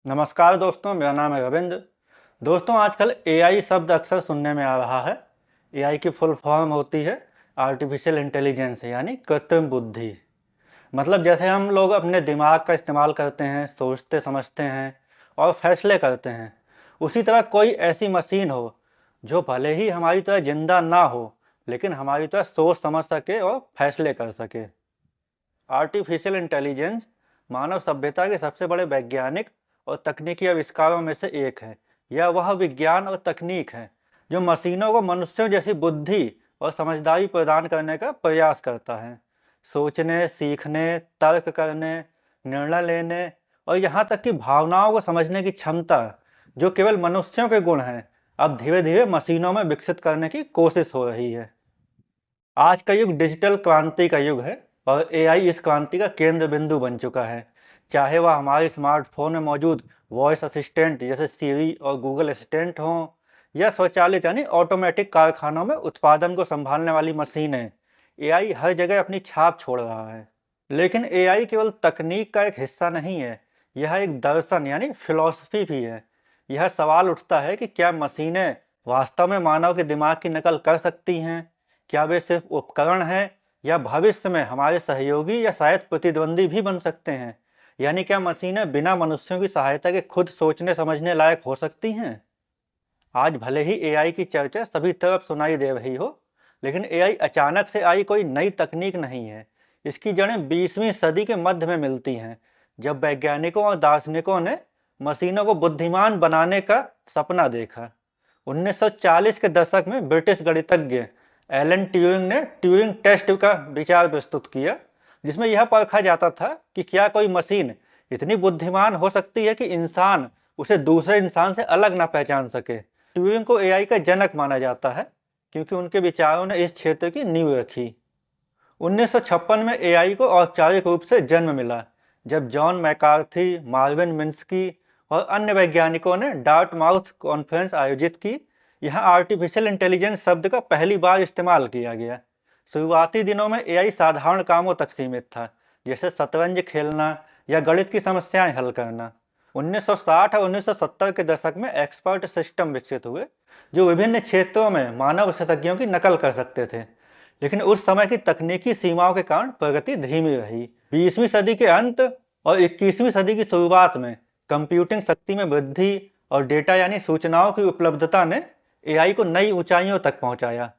नमस्कार दोस्तों, मेरा नाम है रविंद्र। दोस्तों, आजकल एआई शब्द अक्सर सुनने में आ रहा है। एआई की फुल फॉर्म होती है आर्टिफिशियल इंटेलिजेंस यानी कृत्रिम बुद्धि। मतलब जैसे हम लोग अपने दिमाग का इस्तेमाल करते हैं, सोचते समझते हैं और फैसले करते हैं, उसी तरह कोई ऐसी मशीन हो जो भले ही हमारी तरह जिंदा ना हो, लेकिन हमारी तरह सोच समझ सके और फैसले कर सके। आर्टिफिशियल इंटेलिजेंस मानव सभ्यता के सबसे बड़े वैज्ञानिक और तकनीकी आविष्कारों में से एक है। यह वह विज्ञान और तकनीक है जो मशीनों को मनुष्यों जैसी बुद्धि और समझदारी प्रदान करने का प्रयास करता है। सोचने, सीखने, तर्क करने, निर्णय लेने और यहाँ तक कि भावनाओं को समझने की क्षमता, जो केवल मनुष्यों के गुण हैं, अब धीरे धीरे मशीनों में विकसित करने की कोशिश हो रही है। आज का युग डिजिटल क्रांति का युग है और एआई इस क्रांति का केंद्र बिंदु बन चुका है। चाहे वह हमारे स्मार्टफोन में मौजूद वॉइस असिस्टेंट जैसे सीरी और गूगल असिस्टेंट हों, या स्वचालित यानी ऑटोमेटिक कारखानों में उत्पादन को संभालने वाली मशीनें, एआई हर जगह अपनी छाप छोड़ रहा है। लेकिन एआई केवल तकनीक का एक हिस्सा नहीं है, यह एक दर्शन यानी फिलॉसफी भी है। यह सवाल उठता है कि क्या मशीनें वास्तव में मानव के दिमाग की नकल कर सकती हैं? क्या वे सिर्फ उपकरण हैं, या भविष्य में हमारे सहयोगी या शायद प्रतिद्वंदी भी बन सकते हैं? यानी क्या मशीनें बिना मनुष्यों की सहायता के खुद सोचने समझने लायक हो सकती हैं? आज भले ही एआई की चर्चा सभी तरफ सुनाई दे रही हो, लेकिन एआई अचानक से आई कोई नई तकनीक नहीं है। इसकी जड़ें 20वीं सदी के मध्य में मिलती हैं, जब वैज्ञानिकों और दार्शनिकों ने मशीनों को बुद्धिमान बनाने का सपना देखा। 1940 के दशक में ब्रिटिश गणितज्ञ एलन ट्यूरिंग ने ट्यूरिंग टेस्ट का विचार प्रस्तुत किया, जिसमें यह परखा जाता था कि क्या कोई मशीन इतनी बुद्धिमान हो सकती है कि इंसान उसे दूसरे इंसान से अलग ना पहचान सके। ट्यूरिंग को एआई का जनक माना जाता है, क्योंकि उनके विचारों ने इस क्षेत्र की नींव रखी। 1956 में एआई को औपचारिक रूप से जन्म मिला, जब जॉन मैकार्थी, मार्विन मिन्स्की और अन्य वैज्ञानिकों ने डार्टमाउथ कॉन्फ्रेंस आयोजित की। यहाँ आर्टिफिशियल इंटेलिजेंस शब्द का पहली बार इस्तेमाल किया गया। शुरुआती दिनों में एआई साधारण कामों तक सीमित था, जैसे शतरंज खेलना या गणित की समस्याएं हल करना। 1960 और 1970 के दशक में एक्सपर्ट सिस्टम विकसित हुए, जो विभिन्न क्षेत्रों में मानव विशेषज्ञों की नकल कर सकते थे। लेकिन उस समय की तकनीकी सीमाओं के कारण प्रगति धीमी रही। 20वीं सदी के अंत और 21वीं सदी की शुरुआत में कंप्यूटिंग शक्ति में वृद्धि और डेटा यानी सूचनाओं की उपलब्धता ने एआई को नई ऊंचाइयों तक पहुंचाया।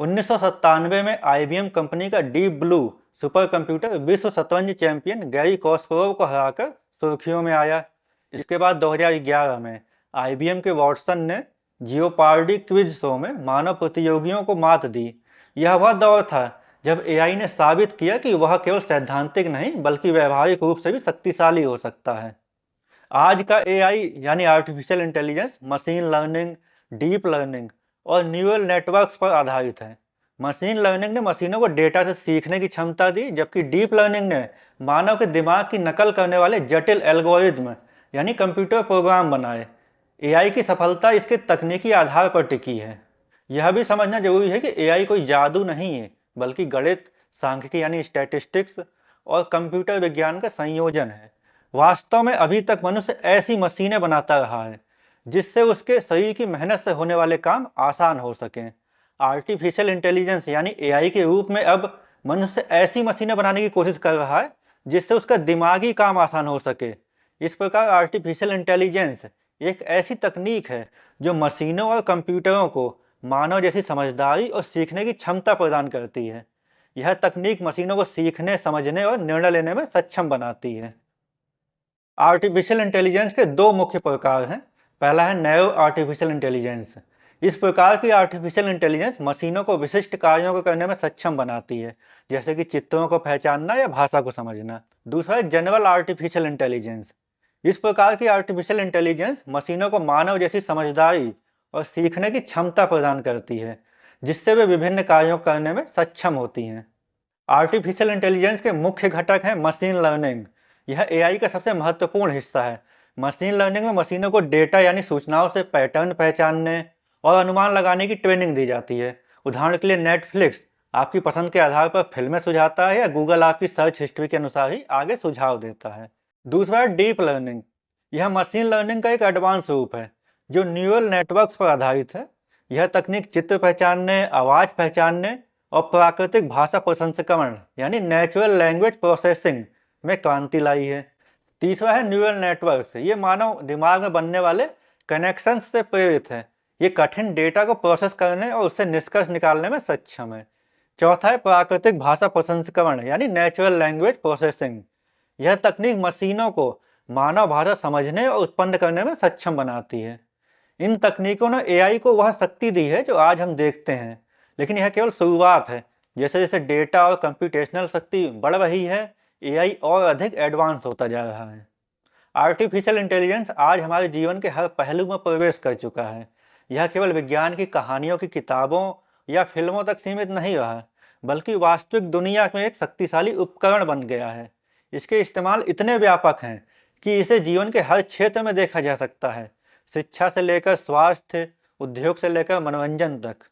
1997 में आईबीएम कंपनी का डीप ब्लू सुपर कंप्यूटर विश्व शतरंज चैंपियन गैरी कॉस्परोव को हराकर सुर्खियों में आया। इसके बाद 2011 में आईबीएम के वॉटसन ने जियोपार्डी क्विज शो में मानव प्रतियोगियों को मात दी। यह वह दौर था जब एआई ने साबित किया कि वह केवल सैद्धांतिक नहीं बल्कि व्यावहारिक रूप से भी शक्तिशाली हो सकता है। आज का एआई यानी artificial intelligence machine learning, deep learning और न्यूरल नेटवर्क्स पर आधारित है। मशीन लर्निंग ने मशीनों को डेटा से सीखने की क्षमता दी, जबकि डीप लर्निंग ने मानव के दिमाग की नकल करने वाले जटिल एल्गोरिज्म यानी कंप्यूटर प्रोग्राम बनाए। एआई की सफलता इसके तकनीकी आधार पर टिकी है। यह भी समझना जरूरी है कि एआई कोई जादू नहीं है, बल्कि गणित, सांख्यिकी यानी स्टैटिस्टिक्स और कंप्यूटर विज्ञान का संयोजन है। वास्तव में अभी तक मनुष्य ऐसी मशीनें बनाता रहा है जिससे उसके शरीर की मेहनत से होने वाले काम आसान हो सकें। आर्टिफिशियल इंटेलिजेंस यानी एआई के रूप में अब मनुष्य ऐसी मशीनें बनाने की कोशिश कर रहा है जिससे उसका दिमागी काम आसान हो सके। इस प्रकार आर्टिफिशियल इंटेलिजेंस एक ऐसी तकनीक है जो मशीनों और कंप्यूटरों को मानव जैसी समझदारी और सीखने की क्षमता प्रदान करती है। यह तकनीक मशीनों को सीखने, समझने और निर्णय लेने में सक्षम बनाती है। आर्टिफिशियल इंटेलिजेंस के दो मुख्य प्रकार हैं। पहला है नैरो आर्टिफिशियल इंटेलिजेंस। इस प्रकार की आर्टिफिशियल इंटेलिजेंस मशीनों को विशिष्ट कार्यों को करने में सक्षम बनाती है, जैसे कि चित्रों को पहचानना या भाषा को समझना। दूसरा है जनरल आर्टिफिशियल इंटेलिजेंस। इस प्रकार की आर्टिफिशियल इंटेलिजेंस मशीनों को मानव जैसी समझदारी और सीखने की क्षमता प्रदान करती है, जिससे वे विभिन्न कार्यों करने में सक्षम होती हैं। आर्टिफिशियल इंटेलिजेंस के मुख्य घटक हैं मशीन लर्निंग। यह एआई का सबसे महत्वपूर्ण हिस्सा है। मशीन लर्निंग में मशीनों को डेटा यानी सूचनाओं से पैटर्न पहचानने और अनुमान लगाने की ट्रेनिंग दी जाती है। उदाहरण के लिए नेटफ्लिक्स आपकी पसंद के आधार पर फिल्में सुझाता है, या गूगल आपकी सर्च हिस्ट्री के अनुसार ही आगे सुझाव देता है। दूसरा है डीप लर्निंग। यह मशीन लर्निंग का एक एडवांस रूप है जो न्यूरल नेटवर्क पर आधारित है। यह तकनीक चित्र पहचानने, आवाज़ पहचानने और प्राकृतिक भाषा प्रसंस्करण यानी नेचुरल लैंग्वेज प्रोसेसिंग में क्रांति लाई है। तीसरा है न्यूरल नेटवर्क। ये मानव दिमाग में बनने वाले कनेक्शंस से प्रेरित है। ये कठिन डेटा को प्रोसेस करने और उससे निष्कर्ष निकालने में सक्षम है। चौथा है प्राकृतिक भाषा प्रसंस्करण यानी नेचुरल लैंग्वेज प्रोसेसिंग। यह तकनीक मशीनों को मानव भाषा समझने और उत्पन्न करने में सक्षम बनाती है। इन तकनीकों ने एआई को वह शक्ति दी है जो आज हम देखते हैं, लेकिन यह केवल शुरुआत है। जैसे जैसे डेटा और कंप्यूटेशनल शक्ति बढ़ रही है, एआई और अधिक एडवांस होता जा रहा है। आर्टिफिशियल इंटेलिजेंस आज हमारे जीवन के हर पहलू में प्रवेश कर चुका है। यह केवल विज्ञान की कहानियों की किताबों या फिल्मों तक सीमित नहीं रहा, बल्कि वास्तविक दुनिया में एक शक्तिशाली उपकरण बन गया है। इसके इस्तेमाल इतने व्यापक हैं कि इसे जीवन के हर क्षेत्र में देखा जा सकता है, शिक्षा से लेकर स्वास्थ्य, उद्योग से लेकर मनोरंजन तक।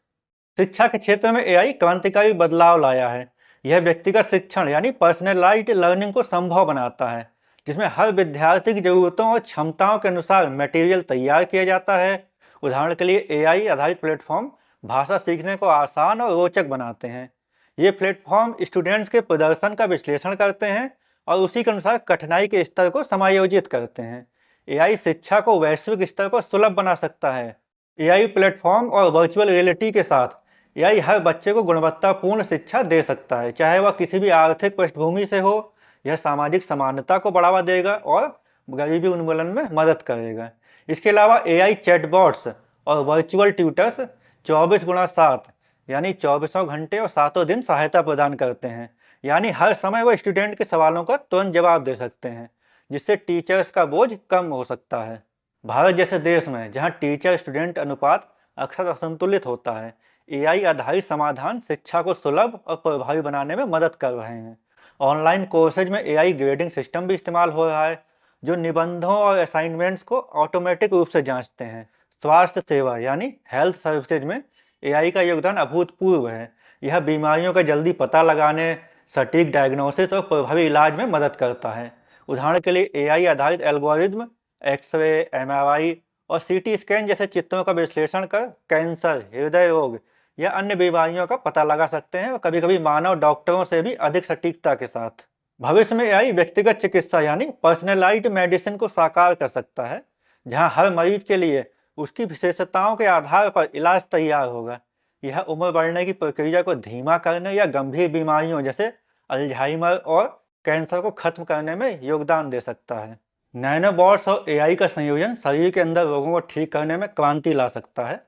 शिक्षा के क्षेत्र में एआई क्रांतिकारी बदलाव लाया है। यह व्यक्तिगत शिक्षण यानी पर्सनलाइज्ड लर्निंग को संभव बनाता है, जिसमें हर विद्यार्थी की जरूरतों और क्षमताओं के अनुसार मटेरियल तैयार किया जाता है। उदाहरण के लिए एआई आधारित प्लेटफॉर्म भाषा सीखने को आसान और रोचक बनाते हैं। ये प्लेटफॉर्म स्टूडेंट्स के प्रदर्शन का विश्लेषण करते हैं और उसी के अनुसार कठिनाई के स्तर को समायोजित करते हैं। एआई शिक्षा को वैश्विक स्तर पर सुलभ बना सकता है। एआई प्लेटफॉर्म और वर्चुअल रियलिटी के साथ एआई हर बच्चे को गुणवत्तापूर्ण शिक्षा दे सकता है, चाहे वह किसी भी आर्थिक पृष्ठभूमि से हो। यह सामाजिक समानता को बढ़ावा देगा और गरीबी उन्मूलन में मदद करेगा। इसके अलावा एआई चैटबॉट्स और वर्चुअल ट्यूटर्स 24x7 यानी 24 घंटे और 7 दिन सहायता प्रदान करते हैं। यानी हर समय वह स्टूडेंट के सवालों का तुरंत जवाब दे सकते हैं, जिससे टीचर्स का बोझ कम हो सकता है। भारत जैसे देश में जहां टीचर स्टूडेंट अनुपात अक्सर असंतुलित होता है, एआई आधारित समाधान शिक्षा को सुलभ और प्रभावी बनाने में मदद कर रहे हैं। ऑनलाइन कोर्सेज में एआई ग्रेडिंग सिस्टम भी इस्तेमाल हो रहा है, जो निबंधों और असाइनमेंट्स को ऑटोमेटिक रूप से जांचते हैं। स्वास्थ्य सेवा यानी हेल्थ सर्विसेज में एआई का योगदान अभूतपूर्व है। यह बीमारियों का जल्दी पता लगाने, सटीक डायग्नोसिस और प्रभावी इलाज में मदद करता है। उदाहरण के लिए एआई आधारित एल्गोरिज्म एक्सरे, एमआरआई और सीटी स्कैन जैसे चित्रों का विश्लेषण कर कैंसर, हृदय रोग या अन्य बीमारियों का पता लगा सकते हैं, और कभी कभी मानव डॉक्टरों से भी अधिक सटीकता के साथ। भविष्य में एआई व्यक्तिगत चिकित्सा यानी पर्सनलाइज्ड मेडिसिन को साकार कर सकता है, जहां हर मरीज के लिए उसकी विशेषताओं के आधार पर इलाज तैयार होगा। यह उम्र बढ़ने की प्रक्रिया को धीमा करने या गंभीर बीमारियों जैसे अल्जाइमर और कैंसर को खत्म करने में योगदान दे सकता है। नैनोबॉट्स और एआई का संयोजन शरीर के अंदर रोगों को ठीक करने में क्रांति ला सकता है।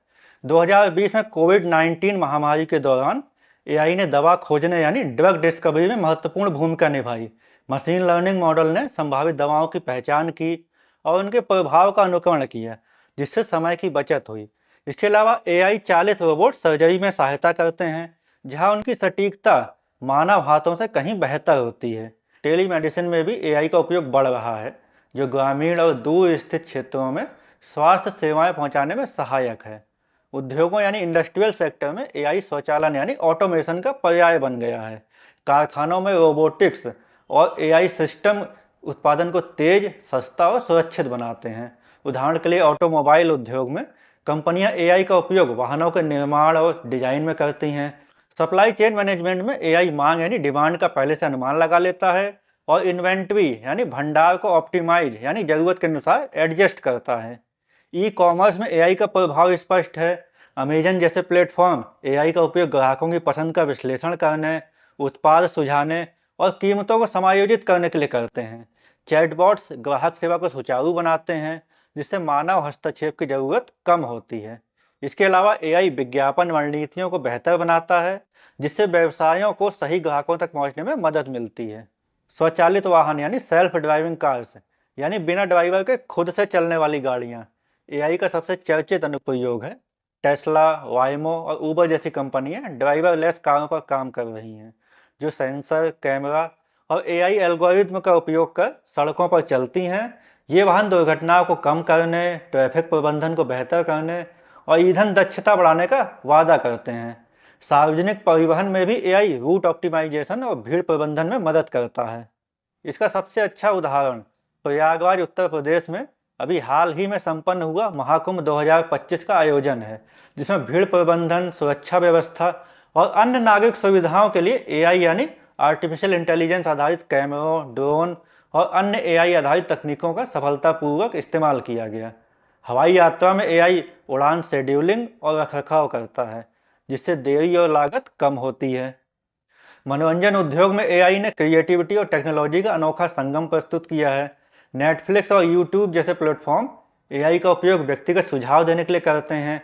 2020 में कोविड-19 महामारी के दौरान एआई ने दवा खोजने यानी ड्रग डिस्कवरी में महत्वपूर्ण भूमिका निभाई। मशीन लर्निंग मॉडल ने संभावित दवाओं की पहचान की और उनके प्रभाव का अनुकरण किया, जिससे समय की बचत हुई। इसके अलावा एआई चालित रोबोट सर्जरी में सहायता करते हैं, जहां उनकी सटीकता मानव हाथों से कहीं बेहतर होती है। टेलीमेडिसिन में भी एआई का उपयोग बढ़ रहा है, जो ग्रामीण और दूर स्थित क्षेत्रों में स्वास्थ्य सेवाएं पहुंचाने में सहायक है। उद्योगों यानी इंडस्ट्रियल सेक्टर में एआई स्वचालन यानी ऑटोमेशन का पर्याय बन गया है। कारखानों में रोबोटिक्स और एआई सिस्टम उत्पादन को तेज, सस्ता और सुरक्षित बनाते हैं। उदाहरण के लिए ऑटोमोबाइल उद्योग में कंपनियां एआई का उपयोग वाहनों के निर्माण और डिजाइन में करती हैं। सप्लाई चेन मैनेजमेंट में एआई मांग यानी डिमांड का पहले से अनुमान लगा लेता है और इन्वेंट्री यानी भंडार को ऑप्टिमाइज यानी जरूरत के अनुसार एडजस्ट करता है। ई कॉमर्स में एआई का प्रभाव स्पष्ट है। अमेजन जैसे प्लेटफॉर्म एआई का उपयोग ग्राहकों की पसंद का विश्लेषण करने, उत्पाद सुझाने और कीमतों को समायोजित करने के लिए करते हैं। चैटबॉट्स ग्राहक सेवा को सुचारू बनाते हैं, जिससे मानव हस्तक्षेप की जरूरत कम होती है। इसके अलावा एआई विज्ञापन रणनीतियों को बेहतर बनाता है, जिससे व्यवसायों को सही ग्राहकों तक पहुंचने में मदद मिलती है। स्वचालित वाहन यानी सेल्फ ड्राइविंग कार्स यानी बिना ड्राइवर के खुद से चलने वाली गाड़ियां एआई का सबसे चर्चित अनुप्रयोग है। टेस्ला, वाइमो और उबर जैसी कंपनियां ड्राइवरलेस कारों पर काम कर रही हैं, जो सेंसर, कैमरा और एआई एल्गोरिज्म का उपयोग कर सड़कों पर चलती हैं। ये वाहन दुर्घटनाओं को कम करने, ट्रैफिक प्रबंधन को बेहतर करने और ईंधन दक्षता बढ़ाने का वादा करते हैं। सार्वजनिक परिवहन में भी एआई रूट ऑप्टिमाइजेशन और भीड़ प्रबंधन में मदद करता है। इसका सबसे अच्छा उदाहरण प्रयागराज, उत्तर प्रदेश में अभी हाल ही में संपन्न हुआ महाकुंभ 2025 का आयोजन है, जिसमें भीड़ प्रबंधन, सुरक्षा व्यवस्था और अन्य नागरिक सुविधाओं के लिए एआई यानी आर्टिफिशियल इंटेलिजेंस आधारित कैमरों, ड्रोन और अन्य एआई आधारित तकनीकों का सफलतापूर्वक इस्तेमाल किया गया। हवाई यात्रा में एआई उड़ान शेड्यूलिंग और रखरखाव करता है, जिससे देरी और लागत कम होती है। मनोरंजन उद्योग में एआई ने क्रिएटिविटी और टेक्नोलॉजी का अनोखा संगम प्रस्तुत किया है। नेटफ्लिक्स और यूट्यूब जैसे प्लेटफॉर्म एआई का उपयोग व्यक्तिगत सुझाव देने के लिए करते हैं।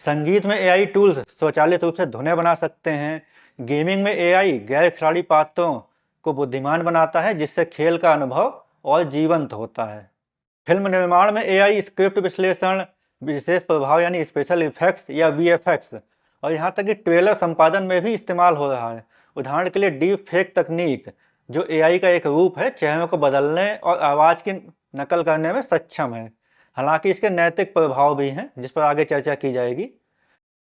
संगीत में एआई टूल्स स्वचालित रूप से धुनें बना सकते हैं। गेमिंग में एआई गैर खिलाड़ी पात्रों को बुद्धिमान बनाता है, जिससे खेल का अनुभव और जीवंत होता है। फिल्म निर्माण में एआई स्क्रिप्ट विश्लेषण, विशेष प्रभाव यानी स्पेशल इफेक्ट्स या वीएफएक्स और यहाँ तक कि ट्रेलर संपादन में भी इस्तेमाल हो रहा है। उदाहरण के लिए डीप फेक तकनीक, जो एआई का एक रूप है, चेहरों को बदलने और आवाज़ की नकल करने में सक्षम है। हालांकि इसके नैतिक प्रभाव भी हैं, जिस पर आगे चर्चा की जाएगी।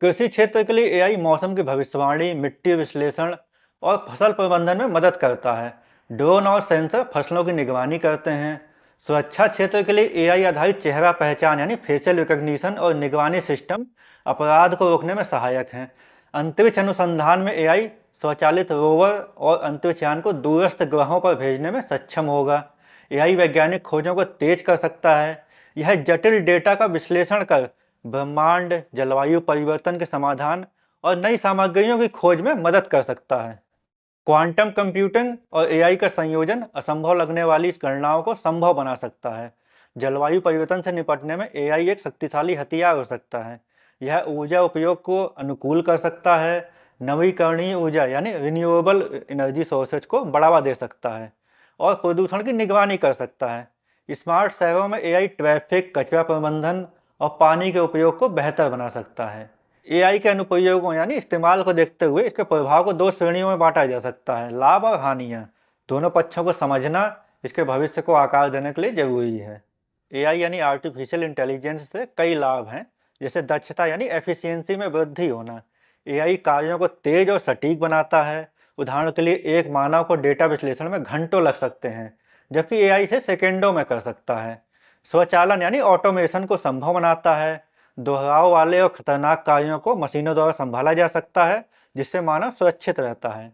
कृषि क्षेत्र के लिए एआई मौसम की भविष्यवाणी, मिट्टी विश्लेषण और फसल प्रबंधन में मदद करता है। ड्रोन और सेंसर फसलों की निगरानी करते हैं। सुरक्षा क्षेत्र के लिए एआई आधारित चेहरा पहचान यानी फेशियल रिकग्निशन और निगरानी सिस्टम अपराध को रोकने में सहायक हैं। अंतरिक्ष अनुसंधान में एआई स्वचालित रोवर और अंतरिक्षयान को दूरस्थ ग्रहों पर भेजने में सक्षम होगा। एआई वैज्ञानिक खोजों को तेज कर सकता है। यह जटिल डेटा का विश्लेषण कर ब्रह्मांड, जलवायु परिवर्तन के समाधान और नई सामग्रियों की खोज में मदद कर सकता है। क्वांटम कंप्यूटिंग और एआई का संयोजन असंभव लगने वाली इस गणनाओं को संभव बना सकता है। जलवायु परिवर्तन से निपटने में एआई एक शक्तिशाली हथियार हो सकता है। यह ऊर्जा उपयोग को अनुकूल कर सकता है, नवीकरणीय ऊर्जा यानी रिन्यूएबल एनर्जी सोर्सेज को बढ़ावा दे सकता है और प्रदूषण की निगरानी कर सकता है। स्मार्ट शहरों में एआई ट्रैफिक, कचरा प्रबंधन और पानी के उपयोग को बेहतर बना सकता है। एआई के अनुप्रयोगों यानी इस्तेमाल को देखते हुए इसके प्रभाव को दो श्रेणियों में बांटा जा सकता है, लाभ और हानियाँ। दोनों पक्षों को समझना इसके भविष्य को आकार देने के लिए जरूरी है। एआई यानी आर्टिफिशियल इंटेलिजेंस से कई लाभ हैं, जैसे दक्षता यानी एफिशिएंसी में वृद्धि होना। एआई कार्यों को तेज और सटीक बनाता है। उदाहरण के लिए एक मानव को डेटा विश्लेषण में घंटों लग सकते हैं, जबकि एआई से सेकेंडों में कर सकता है। स्वचालन यानी ऑटोमेशन को संभव बनाता है। दोहराव वाले और खतरनाक कार्यों को मशीनों द्वारा संभाला जा सकता है, जिससे मानव सुरक्षित रहता है।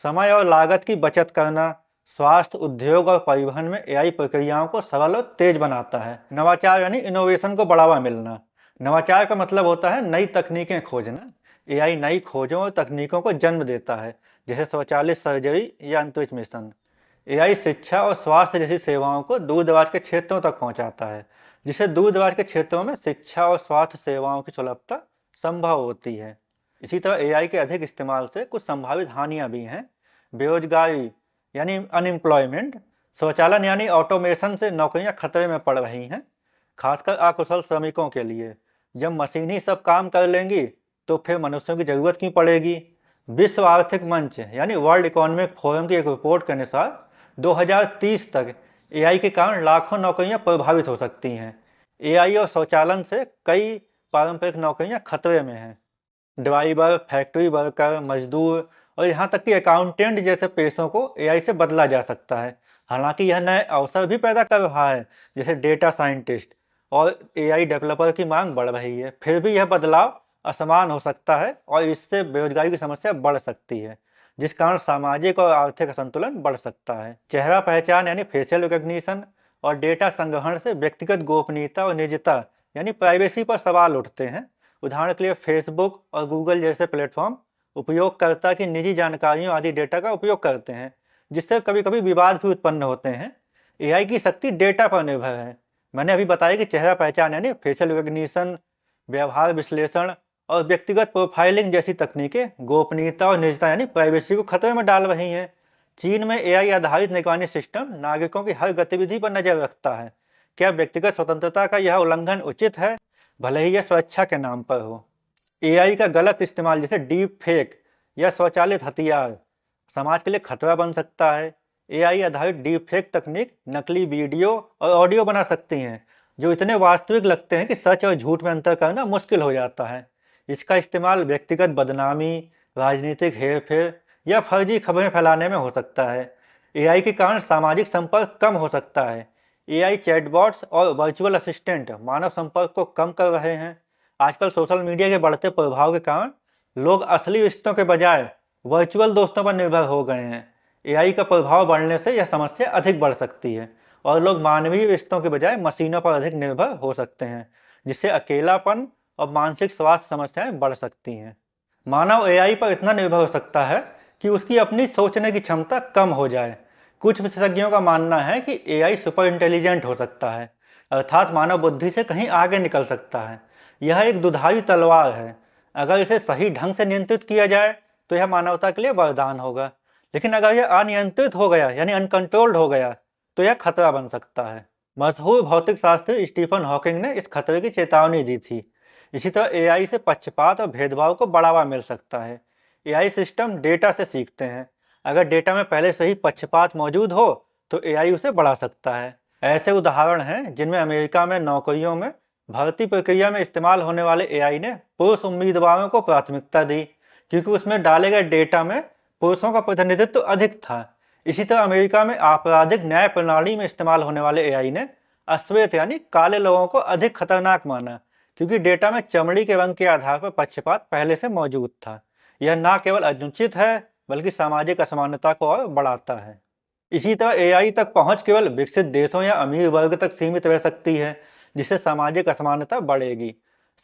समय और लागत की बचत करना, स्वास्थ्य, उद्योग और परिवहन में एआई प्रक्रियाओं को सरल और तेज बनाता है। नवाचार यानी इनोवेशन को बढ़ावा मिलना। नवाचार का मतलब होता है नई तकनीकें खोजना। एआई नई खोजों और तकनीकों को जन्म देता है, जैसे स्वचालित सर्जरी या अंतरिक्ष मिशन। एआई शिक्षा और स्वास्थ्य जैसी सेवाओं को दूर दराज के क्षेत्रों तक पहुंचाता है, जिससे दूर दराज के क्षेत्रों में शिक्षा और स्वास्थ्य सेवाओं की सुलभता संभव होती है। इसी तरह एआई के अधिक इस्तेमाल से कुछ संभावित हानियां भी हैं। बेरोजगारी यानी अनएम्प्लॉयमेंट। स्वचालन यानी ऑटोमेशन से नौकरियां खतरे में पड़ रही हैं, खासकर अकुशल श्रमिकों के लिए। जब मशीन ही सब काम कर लेंगी तो फिर मनुष्यों की जरूरत क्यों पड़ेगी। विश्व आर्थिक मंच यानी वर्ल्ड इकोनॉमिक फोरम की एक रिपोर्ट के अनुसार 2030 तक एआई के कारण लाखों नौकरियां प्रभावित हो सकती हैं। एआई और स्वचालन से कई पारंपरिक नौकरियां खतरे में हैं। ड्राइवर, फैक्ट्री वर्कर, मजदूर और यहाँ तक कि अकाउंटेंट जैसे पेशों को एआई से बदला जा सकता है। हालांकि यह नए अवसर भी पैदा कर रहा है, जैसे डेटा साइंटिस्ट और एआई डेवलपर की मांग बढ़ रही है। फिर भी यह बदलाव असमान हो सकता है और इससे बेरोजगारी की समस्या बढ़ सकती है, जिस कारण सामाजिक और आर्थिक असंतुलन बढ़ सकता है। चेहरा पहचान यानी फेशियल रिकग्निशन और डेटा संग्रहण से व्यक्तिगत गोपनीयता और निजता यानी प्राइवेसी पर सवाल उठते हैं। उदाहरण के लिए फेसबुक और गूगल जैसे प्लेटफॉर्म उपयोगकर्ता की निजी जानकारियों आदि डेटा का उपयोग करते हैं, जिससे कभी कभी विवाद भी उत्पन्न होते हैं। एआई की शक्ति डेटा पर निर्भर है। मैंने अभी बताया कि चेहरा पहचान यानी फेशियल रिकग्निशन, व्यवहार विश्लेषण और व्यक्तिगत प्रोफाइलिंग जैसी तकनीकें गोपनीयता और निजता यानी प्राइवेसी को खतरे में डाल रही हैं। चीन में एआई आधारित निगरानी सिस्टम नागरिकों की हर गतिविधि पर नजर रखता है। क्या व्यक्तिगत स्वतंत्रता का यह उल्लंघन उचित है, भले ही यह सुरक्षा के नाम पर हो। एआई का गलत इस्तेमाल जैसे डीप फेक या स्वचालित हथियार समाज के लिए खतरा बन सकता है। एआई आधारित डीप फेक तकनीक नकली वीडियो और ऑडियो बना सकती हैं, जो इतने वास्तविक लगते हैं कि सच और झूठ में अंतर करना मुश्किल हो जाता है। इसका इस्तेमाल व्यक्तिगत बदनामी, राजनीतिक हेरफेर या फर्जी खबरें फैलाने में हो सकता है। एआई के कारण सामाजिक संपर्क कम हो सकता है। एआई चैटबॉट्स और वर्चुअल असिस्टेंट मानव संपर्क को कम कर रहे हैं। आजकल सोशल मीडिया के बढ़ते प्रभाव के कारण लोग असली रिश्तों के बजाय वर्चुअल दोस्तों पर निर्भर हो गए हैं। एआई का प्रभाव बढ़ने से यह समस्या अधिक बढ़ सकती है और लोग मानवीय रिश्तों के बजाय मशीनों पर अधिक निर्भर हो सकते हैं, जिससे अकेलापन और मानसिक स्वास्थ्य समस्याएं बढ़ सकती हैं। मानव एआई पर इतना निर्भर हो सकता है कि उसकी अपनी सोचने की क्षमता कम हो जाए। कुछ विशेषज्ञों का मानना है कि एआई सुपर इंटेलिजेंट हो सकता है, अर्थात मानव बुद्धि से कहीं आगे निकल सकता है। यह एक दुधारी तलवार है। अगर इसे सही ढंग से नियंत्रित किया जाए तो यह मानवता के लिए वरदान होगा, लेकिन अगर यह अनियंत्रित हो गया यानी अनकंट्रोल्ड हो गया तो यह खतरा बन सकता है। मशहूर भौतिक शास्त्री स्टीफन हॉकिंग ने इस खतरे की चेतावनी दी थी। इसी तरह एआई से पक्षपात और भेदभाव को बढ़ावा मिल सकता है। एआई सिस्टम डेटा से सीखते हैं। अगर डेटा में पहले से ही पक्षपात मौजूद हो तो एआई उसे बढ़ा सकता है। ऐसे उदाहरण हैं जिनमें अमेरिका में नौकरियों में भर्ती प्रक्रिया में इस्तेमाल होने वाले एआई ने पुरुष उम्मीदवारों को प्राथमिकता दी, क्योंकि उसमें डाले गए डेटा में पुरुषों का प्रतिनिधित्व अधिक था। इसी तरह अमेरिका में आपराधिक न्याय प्रणाली में इस्तेमाल होने वाले एआई ने अश्वेत यानी काले लोगों को अधिक खतरनाक माना, क्योंकि डेटा में चमड़ी के रंग के आधार पर पक्षपात पहले से मौजूद था। यह न केवल अनुचित है बल्कि सामाजिक असमानता को और बढ़ाता है। इसी तरह एआई तक पहुंच केवल विकसित देशों या अमीर वर्ग तक सीमित रह सकती है, जिससे सामाजिक असमानता बढ़ेगी।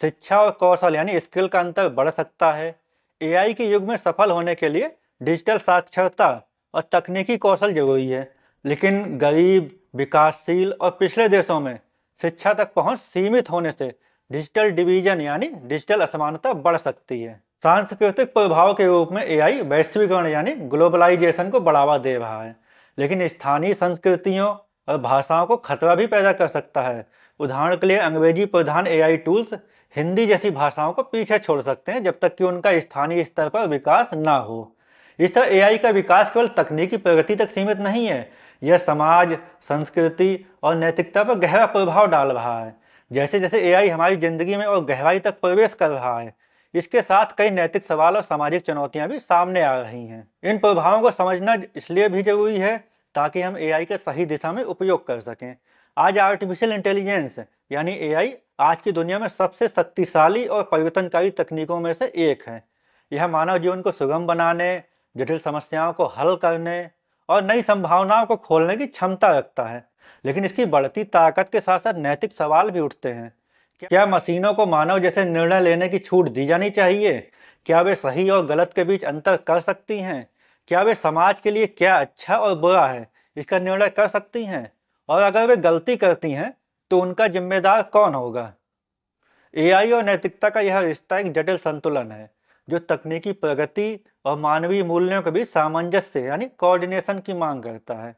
शिक्षा और कौशल यानी स्किल का अंतर बढ़ सकता है। एआई के युग में सफल होने के लिए डिजिटल साक्षरता और तकनीकी कौशल जरूरी है, लेकिन गरीब, विकासशील और पिछड़े देशों में शिक्षा तक पहुंच सीमित होने से डिजिटल डिवीजन यानी डिजिटल असमानता बढ़ सकती है। सांस्कृतिक प्रभाव के रूप में एआई वैश्वीकरण यानी ग्लोबलाइजेशन को बढ़ावा दे रहा है, लेकिन स्थानीय संस्कृतियों और भाषाओं को खतरा भी पैदा कर सकता है। उदाहरण के लिए अंग्रेजी प्रधान एआई टूल्स हिंदी जैसी भाषाओं को पीछे छोड़ सकते हैं जब तक कि उनका स्थानीय स्तर पर विकास ना हो। इस तरह एआई का विकास केवल तकनीकी प्रगति तक सीमित नहीं है, यह समाज, संस्कृति और नैतिकता पर गहरा प्रभाव डाल रहा है। जैसे जैसे एआई हमारी जिंदगी में और गहराई तक प्रवेश कर रहा है, इसके साथ कई नैतिक सवाल और सामाजिक चुनौतियां भी सामने आ रही हैं। इन प्रभावों को समझना इसलिए भी जरूरी है ताकि हम एआई के सही दिशा में उपयोग कर सकें। आज आर्टिफिशियल इंटेलिजेंस यानी एआई आज की दुनिया में सबसे शक्तिशाली और परिवर्तनकारी तकनीकों में से एक है। यह मानव जीवन को सुगम बनाने, जटिल समस्याओं को हल करने और नई संभावनाओं को खोलने की क्षमता रखता है। लेकिन इसकी बढ़ती ताकत के साथ साथ नैतिक सवाल भी उठते हैं। क्या मशीनों को मानव जैसे निर्णय लेने की छूट दी जानी चाहिए? क्या वे सही और गलत के बीच अंतर कर सकती हैं? क्या वे समाज के लिए क्या अच्छा और बुरा है इसका निर्णय कर सकती हैं? और अगर वे गलती करती हैं तो उनका जिम्मेदार कौन होगा? एआई और नैतिकता का यह रिश्ता एक जटिल संतुलन है, जो तकनीकी प्रगति और मानवीय मूल्यों के बीच सामंजस्य यानी कोऑर्डिनेशन की मांग करता है।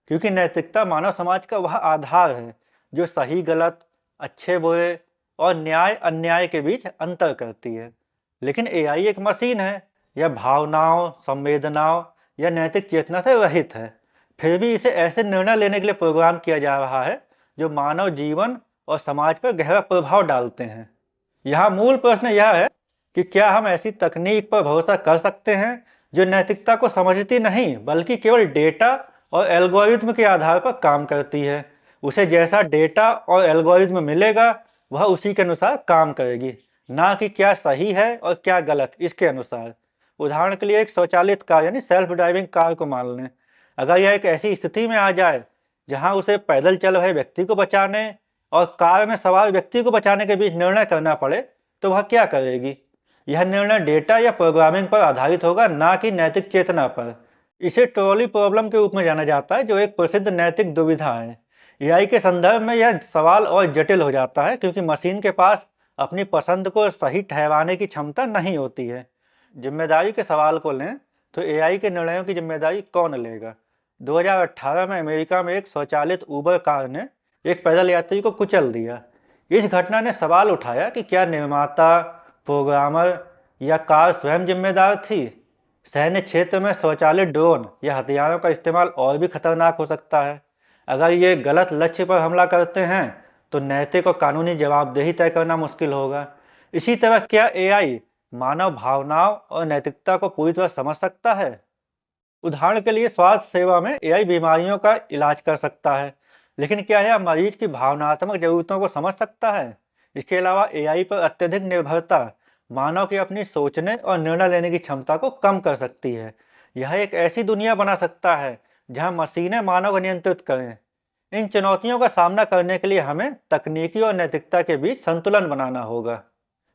क्योंकि नैतिकता मानव समाज का वह आधार है जो सही गलत, अच्छे बुरे और न्याय अन्याय के बीच अंतर करती है। लेकिन एआई एक मशीन है, यह भावनाओं, संवेदनाओं या नैतिक चेतना से रहित है। फिर भी इसे ऐसे निर्णय लेने के लिए प्रोग्राम किया जा रहा है जो मानव जीवन और समाज पर गहरा प्रभाव डालते हैं। यहाँ मूल प्रश्न यह है कि क्या हम ऐसी तकनीक पर भरोसा कर सकते हैं जो नैतिकता को समझती नहीं बल्कि केवल डेटा और एल्गोरिज्म के आधार पर काम करती है। उसे जैसा डेटा और एल्गोरिज्म मिलेगा वह उसी के अनुसार काम करेगी, ना कि क्या सही है और क्या गलत इसके अनुसार। उदाहरण के लिए एक स्वचालित कार यानी सेल्फ ड्राइविंग कार को मान लें। अगर यह एक ऐसी स्थिति में आ जाए जहां उसे पैदल चल रहे व्यक्ति को बचाने और कार में सवार व्यक्ति को बचाने के बीच निर्णय करना पड़े तो वह क्या करेगी? यह निर्णय डेटा या प्रोग्रामिंग पर आधारित होगा, ना कि नैतिक चेतना पर। इसे ट्रॉली प्रॉब्लम के रूप में जाना जाता है, जो एक प्रसिद्ध नैतिक दुविधा है। एआई के संदर्भ में यह सवाल और जटिल हो जाता है क्योंकि मशीन के पास अपनी पसंद को सही ठहराने की क्षमता नहीं होती है। जिम्मेदारी के सवाल को लें तो एआई के निर्णयों की जिम्मेदारी कौन लेगा? 2018 में अमेरिका में एक स्वचालित उबर कार ने एक पैदल यात्री को कुचल दिया। इस घटना ने सवाल उठाया कि क्या निर्माता, प्रोग्रामर या कार स्वयं जिम्मेदार थी? सैन्य क्षेत्र में स्वचालित ड्रोन या हथियारों का इस्तेमाल और भी खतरनाक हो सकता है। अगर ये गलत लक्ष्य पर हमला करते हैं तो नैतिक और कानूनी जवाबदेही तय करना मुश्किल होगा। इसी तरह क्या एआई मानव भावनाओं और नैतिकता को पूरी तरह समझ सकता है? उदाहरण के लिए स्वास्थ्य सेवा में एआई बीमारियों का इलाज कर सकता है, लेकिन क्या यह मरीज की भावनात्मक जरूरतों को समझ सकता है? इसके अलावा एआई पर अत्यधिक निर्भरता मानव की अपनी सोचने और निर्णय लेने की क्षमता को कम कर सकती है। यह एक ऐसी दुनिया बना सकता है जहां मशीनें मानव को नियंत्रित करें। इन चुनौतियों का सामना करने के लिए हमें तकनीकी और नैतिकता के बीच संतुलन बनाना होगा।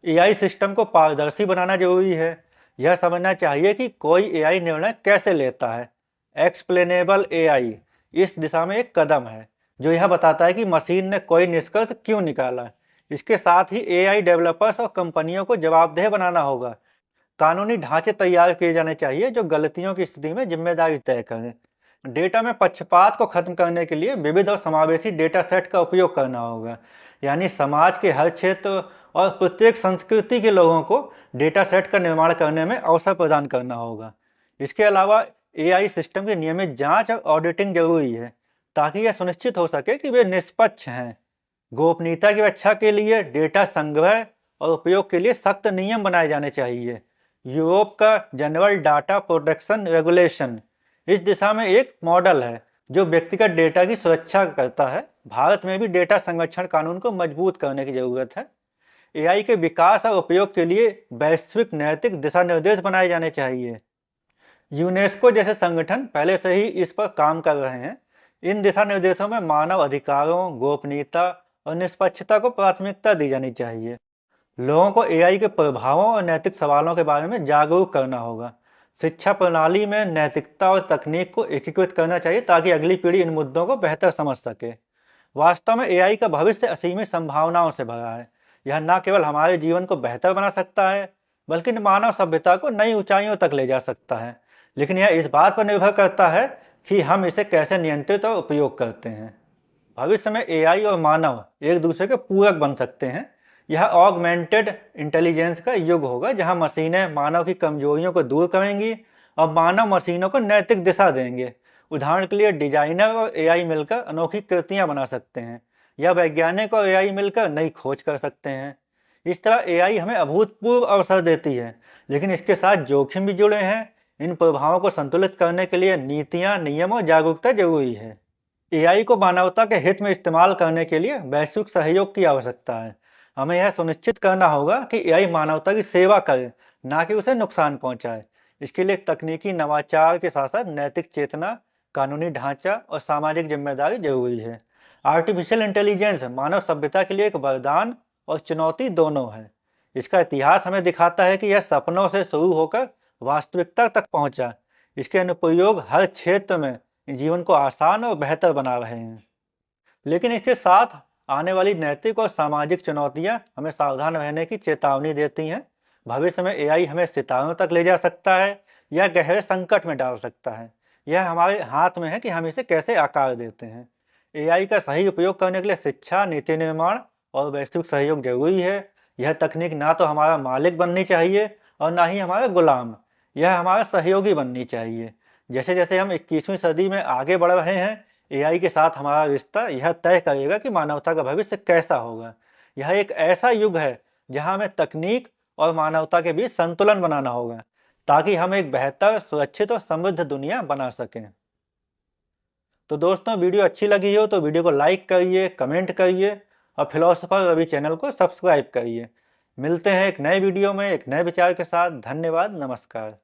एआई सिस्टम को पारदर्शी बनाना जरूरी है। यह समझना चाहिए कि कोई एआई निर्णय कैसे लेता है। एक्सप्लेनेबल एआई इस दिशा में एक कदम है जो यह बताता है कि मशीन ने कोई निष्कर्ष क्यों निकाला। इसके साथ ही एआई डेवलपर्स और कंपनियों को जवाबदेह बनाना होगा। कानूनी ढांचे तैयार किए जाने चाहिए जो गलतियों की स्थिति में जिम्मेदारी तय करें। डेटा में पक्षपात को खत्म करने के लिए विविध और समावेशी डेटा सेट का उपयोग करना होगा। यानी समाज के हर क्षेत्र और प्रत्येक संस्कृति के लोगों को डेटा सेट का निर्माण करने में अवसर प्रदान करना होगा। इसके अलावा एआई सिस्टम की नियमित जांच और ऑडिटिंग जरूरी है ताकि यह सुनिश्चित हो सके कि वे निष्पक्ष हैं। गोपनीयता की रक्षा के लिए डेटा संग्रह और उपयोग के लिए सख्त नियम बनाए जाने चाहिए। यूरोप का जनरल डाटा प्रोटेक्शन रेगुलेशन इस दिशा में एक मॉडल है जो व्यक्तिगत डेटा की सुरक्षा करता है। भारत में भी डेटा संरक्षण कानून को मजबूत करने की जरूरत है। एआई के विकास और उपयोग के लिए वैश्विक नैतिक दिशा निर्देश बनाए जाने चाहिए। यूनेस्को जैसे संगठन पहले से ही इस पर काम कर रहे हैं। इन दिशा निर्देशों में मानव अधिकारों, गोपनीयता और निष्पक्षता को प्राथमिकता दी जानी चाहिए। लोगों को एआई के प्रभावों और नैतिक सवालों के बारे में जागरूक करना होगा। शिक्षा प्रणाली में नैतिकता और तकनीक को एकीकृत करना चाहिए ताकि अगली पीढ़ी इन मुद्दों को बेहतर समझ सके। वास्तव में एआई का भविष्य असीमित संभावनाओं से भरा है। यह न केवल हमारे जीवन को बेहतर बना सकता है बल्कि मानव सभ्यता को नई ऊंचाइयों तक ले जा सकता है। लेकिन यह इस बात पर निर्भर करता है कि हम इसे कैसे नियंत्रित और उपयोग करते हैं। भविष्य में एआई और मानव एक दूसरे के पूरक बन सकते हैं। यह ऑगमेंटेड इंटेलिजेंस का युग होगा जहां मशीनें मानव की कमजोरियों को दूर करेंगी और मानव मशीनों को नैतिक दिशा देंगे। उदाहरण के लिए डिजाइनर और एआई मिलकर अनोखी कृतियां बना सकते हैं या वैज्ञानिक और एआई मिलकर नई खोज कर सकते हैं। इस तरह एआई हमें अभूतपूर्व अवसर देती है, लेकिन इसके साथ जोखिम भी जुड़े हैं। इन प्रभावों को संतुलित करने के लिए नीतियां, नियम और जागरूकता जरूरी है। एआई को मानवता के हित में इस्तेमाल करने के लिए वैश्विक सहयोग की आवश्यकता है। हमें यह सुनिश्चित करना होगा कि एआई मानवता की सेवा करे, ना कि उसे नुकसान पहुंचाए। इसके लिए तकनीकी नवाचार के साथ साथ नैतिक चेतना, कानूनी ढांचा और सामाजिक जिम्मेदारी जरूरी है। आर्टिफिशियल इंटेलिजेंस मानव सभ्यता के लिए एक वरदान और चुनौती दोनों है। इसका इतिहास हमें दिखाता है कि यह सपनों से शुरू होकर वास्तविकता तक पहुंचा। इसके अनुप्रयोग हर क्षेत्र में जीवन को आसान और बेहतर बना रहे हैं। लेकिन इसके साथ आने वाली नैतिक और सामाजिक चुनौतियां हमें सावधान रहने की चेतावनी देती हैं। भविष्य में एआई हमें सितारों तक ले जा सकता है या गहरे संकट में डाल सकता है। यह हमारे हाथ में है कि हम इसे कैसे आकार देते हैं। एआई का सही उपयोग करने के लिए शिक्षा, नीति निर्माण और वैश्विक सहयोग जरूरी है। यह तकनीक ना तो हमारा मालिक बननी चाहिए और ना ही हमारा गुलाम। यह हमारा सहयोगी बननी चाहिए। जैसे जैसे हम 21वीं सदी में आगे बढ़ रहे हैं, एआई के साथ हमारा रिश्ता यह तय करेगा कि मानवता का भविष्य कैसा होगा। यह एक ऐसा युग है जहां हमें तकनीक और मानवता के बीच संतुलन बनाना होगा ताकि हम एक बेहतर, सुरक्षित और समृद्ध दुनिया बना सकें। तो दोस्तों, वीडियो अच्छी लगी हो तो वीडियो को लाइक करिए, कमेंट करिए और फिलोसोफर रवि चैनल को सब्सक्राइब करिए। मिलते हैं एक नए वीडियो में एक नए विचार के साथ। धन्यवाद, नमस्कार।